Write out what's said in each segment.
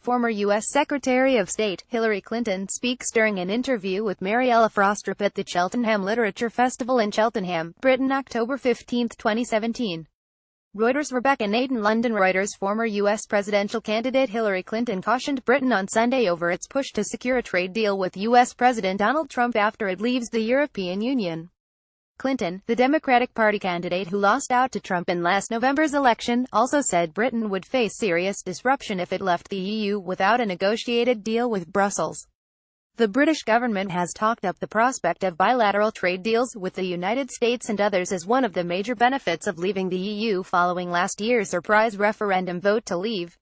Former U.S. Secretary of State Hillary Clinton speaks during an interview with Mariella Frostrup at the Cheltenham Literature Festival in Cheltenham, Britain, October 15, 2017. Reuters. Rebecca Naden. London. Reuters. Former U.S. presidential candidate Hillary Clinton cautioned Britain on Sunday over its push to secure a trade deal with U.S. President Donald Trump after it leaves the European Union. Clinton, the Democratic Party candidate who lost out to Trump in last November's election, also said Britain would face serious disruption if it left the EU without a negotiated deal with Brussels. The British government has talked up the prospect of bilateral trade deals with the United States and others as one of the major benefits of leaving the EU following last year's surprise referendum vote to leave.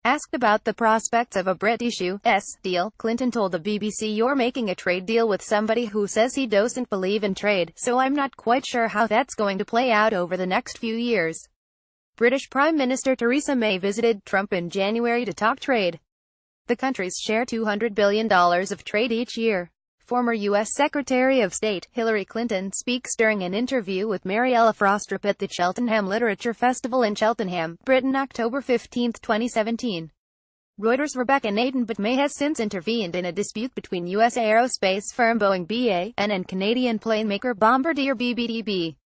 Asked about the prospects of a British U.S. deal, Clinton told the BBC, "You're making a trade deal with somebody who says he doesn't believe in trade, so I'm not quite sure how that's going to play out over the next few years." British Prime Minister Theresa May visited Trump in January to talk trade. The countries share $200 billion of trade each year. Former U.S. Secretary of State Hillary Clinton speaks during an interview with Mariella Frostrup at the Cheltenham Literature Festival in Cheltenham, Britain, October 15, 2017. Reuters. Rebecca Naden. But May has since intervened in a dispute between U.S. aerospace firm Boeing (BA) and Canadian plane maker Bombardier (BBDB).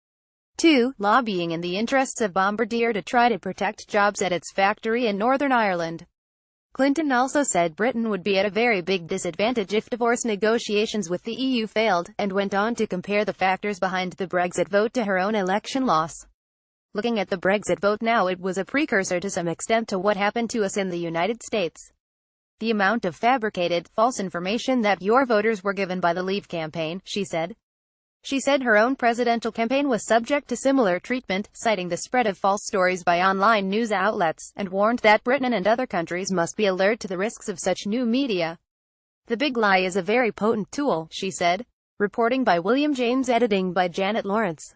2. Lobbying in the interests of Bombardier to try to protect jobs at its factory in Northern Ireland. Clinton also said Britain would be at a very big disadvantage if divorce negotiations with the EU failed, and went on to compare the factors behind the Brexit vote to her own election loss. "Looking at the Brexit vote now, it was a precursor to some extent to what happened to us in the United States. The amount of fabricated, false information that your voters were given by the Leave campaign," she said. She said her own presidential campaign was subject to similar treatment, citing the spread of false stories by online news outlets, and warned that Britain and other countries must be alert to the risks of such new media. "The big lie is a very potent tool," she said. Reporting by William James. Editing by Janet Lawrence.